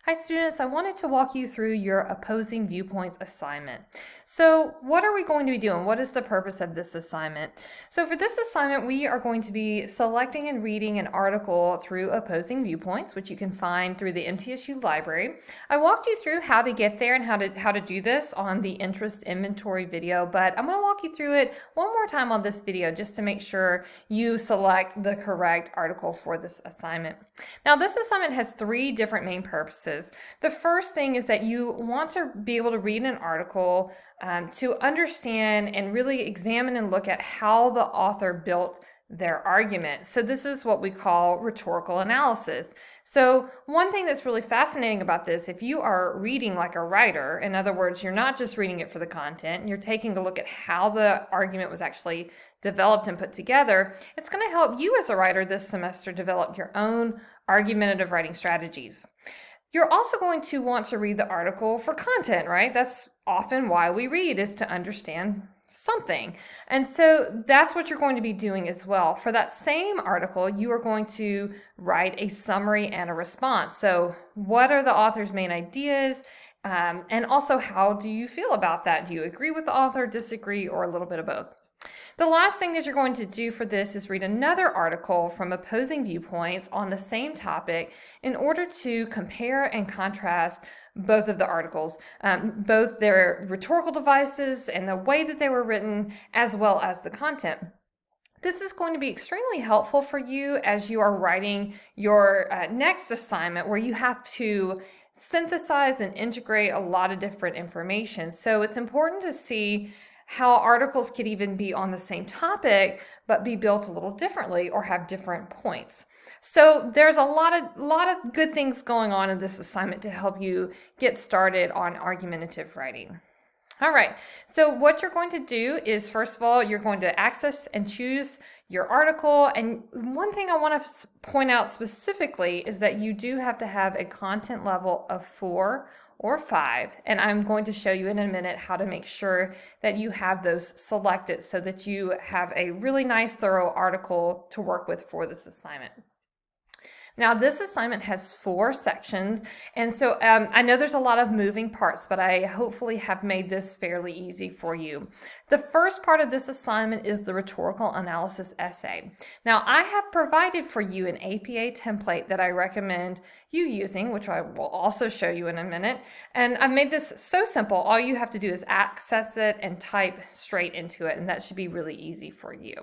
Hi students, I wanted to walk you through your opposing viewpoints assignment. So what are we going to be doing? What is the purpose of this assignment? So for this assignment, we are going to be selecting and reading an article through opposing viewpoints, which you can find through the MTSU library. I walked you through how to get there and how to do this on the interest inventory video, but I'm going to walk you through it one more time on this video just to make sure you select the correct article for this assignment. Now this assignment has three different main purposes. The first thing is that you want to be able to read an article to understand and really examine and look at how the author built their argument. So this is what we call rhetorical analysis. So one thing that's really fascinating about this, if you are reading like a writer, in other words, you're not just reading it for the content, you're taking a look at how the argument was actually developed and put together, it's going to help you as a writer this semester develop your own argumentative writing strategies. You're also going to want to read the article for content, right? That's often why we read, is to understand something. And so that's what you're going to be doing as well. For that same article, you are going to write a summary and a response. So what are the author's main ideas? And also, how do you feel about that? Do you agree with the author, disagree, or a little bit of both? The last thing that you're going to do for this is read another article from opposing viewpoints on the same topic in order to compare and contrast both of the articles, both their rhetorical devices and the way that they were written, as well as the content. This is going to be extremely helpful for you as you are writing your next assignment, where you have to synthesize and integrate a lot of different information. So it's important to see how articles could even be on the same topic but be built a little differently or have different points. So there's a lot of good things going on in this assignment to help you get started on argumentative writing. All right, so what you're going to do is, first of all, you're going to access and choose your article. And one thing I want to point out specifically is that you do have to have a content level of 4 or 5. And I'm going to show you in a minute how to make sure that you have those selected so that you have a really nice, thorough article to work with for this assignment. Now, this assignment has 4 sections, and so I know there's a lot of moving parts, but I hopefully have made this fairly easy for you. The first part of this assignment is the rhetorical analysis essay. Now, I have provided for you an APA template that I recommend you using, which I will also show you in a minute, and I've made this so simple. All you have to do is access it and type straight into it, and that should be really easy for you.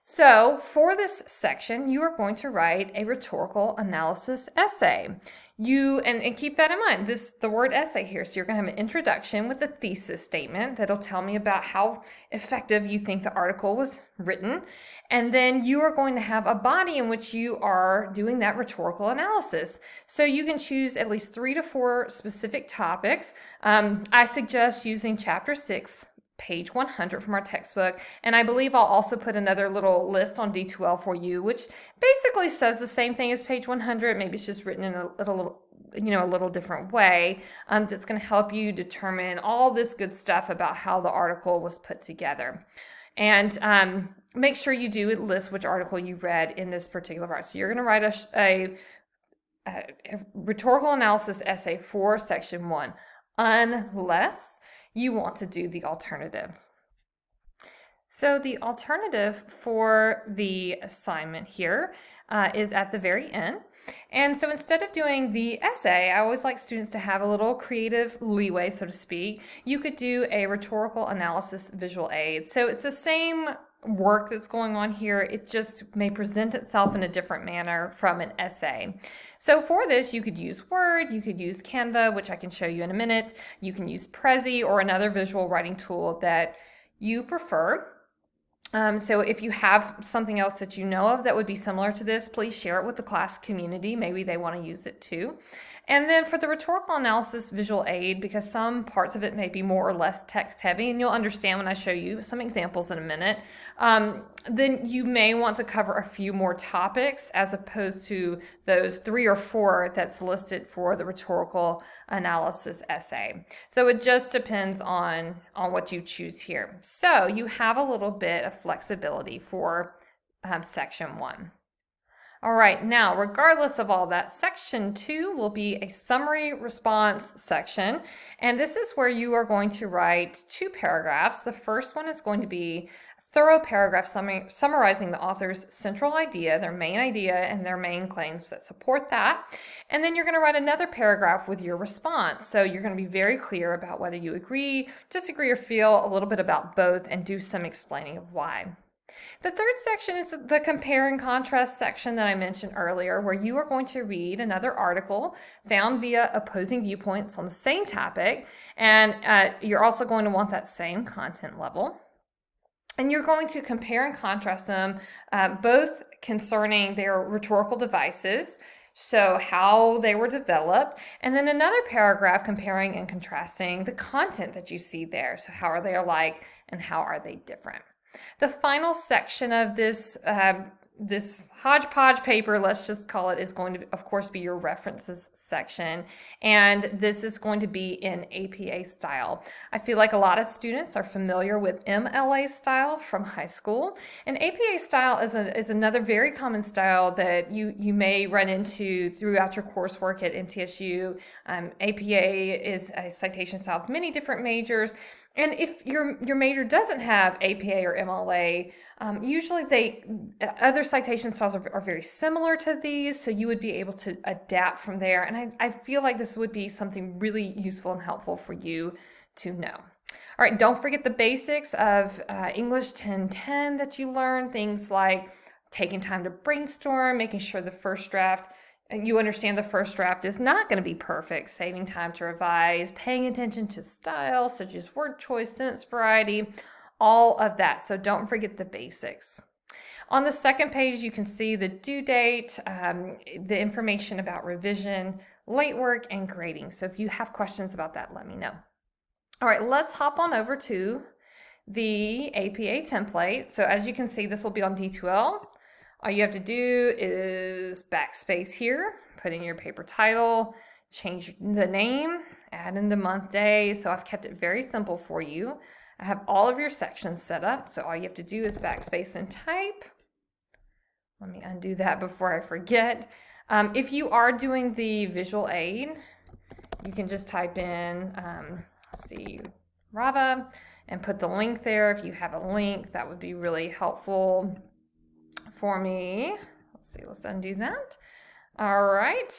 So for this section, you are going to write a rhetorical analysis essay. And keep that in mind, the word essay here. So you're going to have an introduction with a thesis statement that'll tell me about how effective you think the article was written. And then you are going to have a body in which you are doing that rhetorical analysis. So you can choose at least 3 to 4 specific topics. I suggest using chapter 6, page 100 from our textbook, and I believe I'll also put another little list on D2L for you, which basically says the same thing as page 100. Maybe it's just written in a little different way. That's going to help you determine all this good stuff about how the article was put together. And make sure you do list which article you read in this particular part. So you're going to write a rhetorical analysis essay for section 1, unless you want to do the alternative. So the alternative for the assignment here is at the very end. And so instead of doing the essay, I always like students to have a little creative leeway, so to speak. You could do a rhetorical analysis visual aid. So it's the same work that's going on here. It just may present itself in a different manner from an essay. So for this, you could use Word, you could use Canva, which I can show you in a minute. You can use Prezi or another visual writing tool that you prefer. So if you have something else that you know of that would be similar to this, please share it with the class community. Maybe they want to use it too. And then for the rhetorical analysis visual aid, because some parts of it may be more or less text heavy, and you'll understand when I show you some examples in a minute, then you may want to cover a few more topics as opposed to those 3 or 4 that's listed for the rhetorical analysis essay. So it just depends on what you choose here. So you have a little bit of flexibility for section 1. All right, now, regardless of all that, section 2 will be a summary response section, and this is where you are going to write 2 paragraphs. The first one is going to be a thorough paragraph summarizing the author's central idea, their main idea, and their main claims that support that. And then you're going to write another paragraph with your response. So you're going to be very clear about whether you agree, disagree, or feel a little bit about both, and do some explaining of why. The third section is the compare and contrast section that I mentioned earlier, where you are going to read another article found via opposing viewpoints on the same topic, and you're also going to want that same content level. And you're going to compare and contrast them, both concerning their rhetorical devices, so how they were developed, and then another paragraph comparing and contrasting the content that you see there. So how are they alike and how are they different? The final section of this this hodgepodge paper, let's just call it, is going to, of course, be your references section. And this is going to be in APA style. I feel like a lot of students are familiar with MLA style from high school. And APA style is another very common style that you may run into throughout your coursework at MTSU. APA is a citation style of many different majors. And if your major doesn't have APA or MLA, usually other citation styles are very similar to these, so you would be able to adapt from there. And I feel like this would be something really useful and helpful for you to know. All right, don't forget the basics of English 1010 that you learn, things like taking time to brainstorm, making sure the first draft, you understand the first draft is not going to be perfect, saving time to revise, paying attention to style, such as word choice, sentence variety, all of that. So don't forget the basics. On the second page, you can see the due date, the information about revision, late work, and grading. So if you have questions about that, let me know. All right, let's hop on over to the APA template. So as you can see, this will be on D2L. All you have to do is backspace here, put in your paper title, change the name, add in the month, day. So I've kept it very simple for you. I have all of your sections set up. So all you have to do is backspace and type. Let me undo that before I forget. If you are doing the visual aid, you can just type in, Rava, and put the link there. If you have a link, that would be really helpful for me. Let's undo that. All right,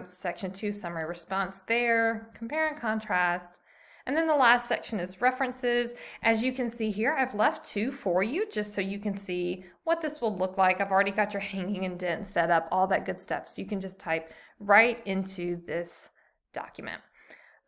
section 2, summary response there, compare and contrast. And then the last section is references. As you can see here, I've left 2 for you just so you can see what this will look like. I've already got your hanging indent set up, all that good stuff. So you can just type right into this document.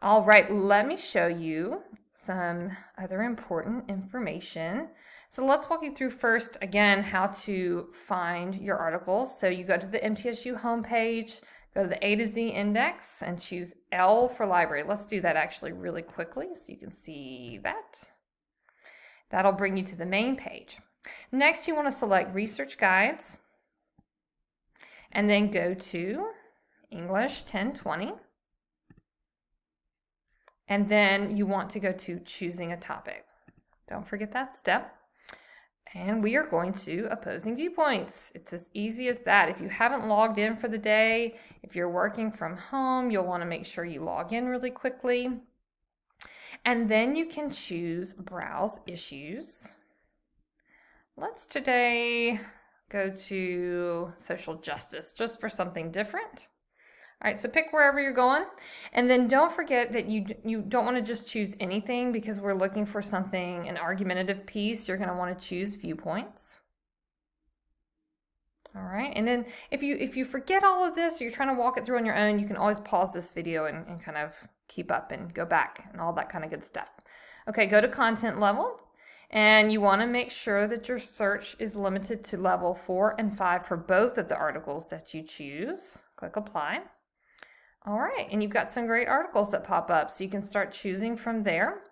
All right, let me show you some other important information. So let's walk you through first, again, how to find your articles. So you go to the MTSU homepage, go to the A to Z index, and choose L for library. Let's do that actually really quickly so you can see that. That'll bring you to the main page. Next, you want to select Research Guides, and then go to English 1020. And then you want to go to Choosing a Topic. Don't forget that step. And we are going to Opposing Viewpoints. It's as easy as that. If you haven't logged in for the day, if you're working from home, you'll want to make sure you log in really quickly. And then you can choose Browse Issues. Let's today go to Social Justice, just for something different. All right, so pick wherever you're going, and then don't forget that you don't want to just choose anything because we're looking for something, an argumentative piece. You're going to want to choose Viewpoints. All right, and then if you forget all of this, or you're trying to walk it through on your own, you can always pause this video and kind of keep up and go back and all that kind of good stuff. Okay, go to Content Level, and you want to make sure that your search is limited to level 4 and 5 for both of the articles that you choose. Click Apply. All right, and you've got some great articles that pop up, so you can start choosing from there.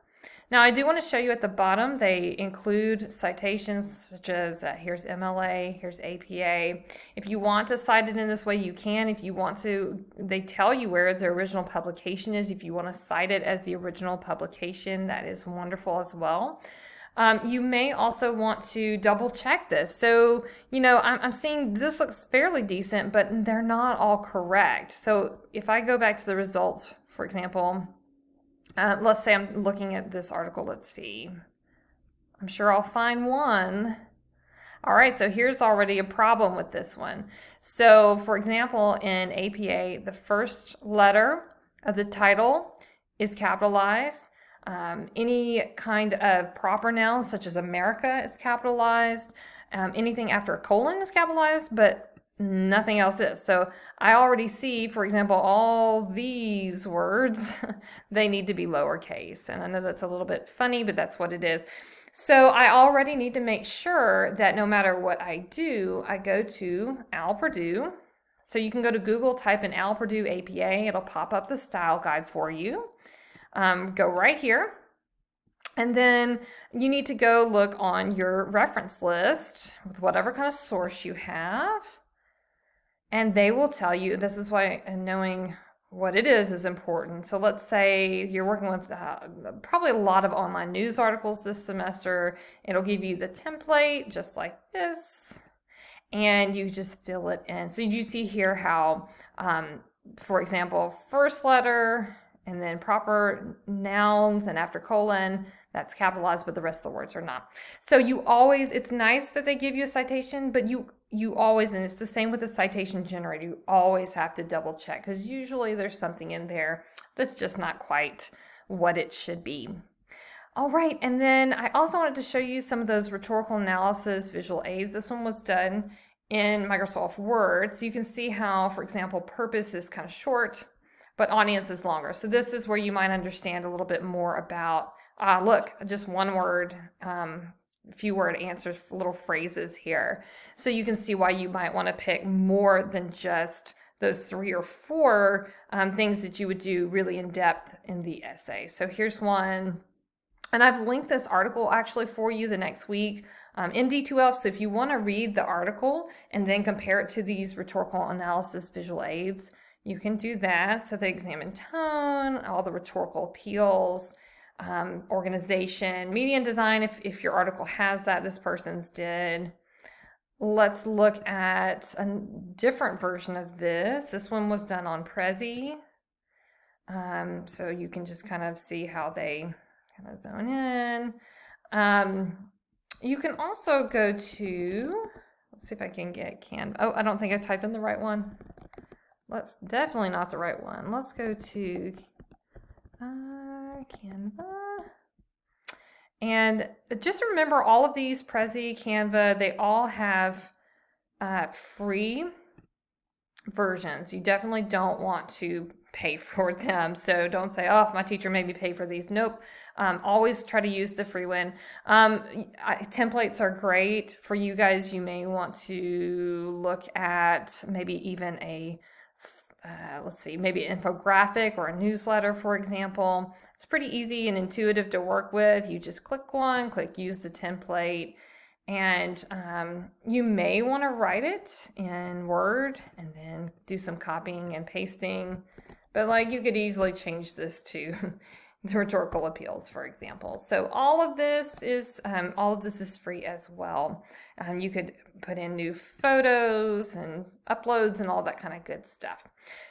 Now, I do want to show you at the bottom, they include citations such as here's MLA, here's APA. If you want to cite it in this way, you can. If you want to, they tell you where the original publication is. If you want to cite it as the original publication, that is wonderful as well. You may also want to double check this. So, I'm seeing this looks fairly decent, but they're not all correct. So if I go back to the results, for example, let's say I'm looking at this article. Let's see. I'm sure I'll find one. All right, so here's already a problem with this one. So, for example, in APA, the first letter of the title is capitalized. Any kind of proper noun, such as America, is capitalized. Anything after a colon is capitalized, but nothing else is. So I already see, for example, all these words, they need to be lowercase. And I know that's a little bit funny, but that's what it is. So I already need to make sure that no matter what I do, I go to Al Purdue. So you can go to Google, type in Al Purdue APA. It'll pop up the style guide for you. Go right here. And then you need to go look on your reference list with whatever kind of source you have. And they will tell you, this is why knowing what it is important. So let's say you're working with probably a lot of online news articles this semester. It'll give you the template just like this, and you just fill it in. So you see here how, for example, first letter and then proper nouns and after colon, that's capitalized, but the rest of the words are not. So you always, it's nice that they give you a citation, but you always, and it's the same with the citation generator, you always have to double check because usually there's something in there that's just not quite what it should be. All right, and then I also wanted to show you some of those rhetorical analysis visual aids. This one was done in Microsoft Word. So you can see how, for example, purpose is kind of short, but audience is longer. So this is where you might understand a little bit more about, look, just one word, few word answers, little phrases here. So you can see why you might want to pick more than just those 3 or 4 things that you would do really in depth in the essay. So here's one, and I've linked this article actually for you the next week in D2F. So if you want to read the article and then compare it to these rhetorical analysis visual aids, you can do that. So they examine tone, all the rhetorical appeals, organization, media and design, if your article has that, this person's did. Let's look at a different version of this. This one was done on Prezi. So you can just kind of see how they kind of zone in. You can also go to, let's see if I can get Canva. Oh, I don't think I typed in the right one. Definitely not the right one. Let's go to Canva. And just remember, all of these, Prezi, Canva, they all have free versions. You definitely don't want to pay for them. So don't say, oh, my teacher made me pay for these. Nope. Always try to use the free one. Templates are great for you guys. You may want to look at maybe even a let's see, maybe an infographic or a newsletter, for example. It's pretty easy and intuitive to work with. You just click one, click use the template, and you may want to write it in Word and then do some copying and pasting. But like, you could easily change this to the rhetorical appeals, for example. So all of this is free as well. You could put in new photos and uploads and all that kind of good stuff.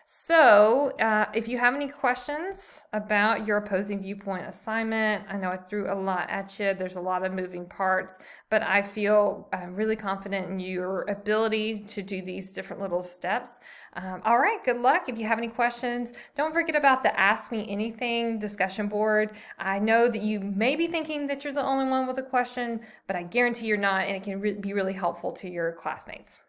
So if you have any questions about your opposing viewpoint assignment, I know I threw a lot at you. There's a lot of moving parts, but I feel really confident in your ability to do these different little steps. All right, good luck. If you have any questions, don't forget about the Ask Me Anything discussion board. I know that you may be thinking that you're the only one with a question, but I guarantee you're not, and it can be really helpful to your classmates.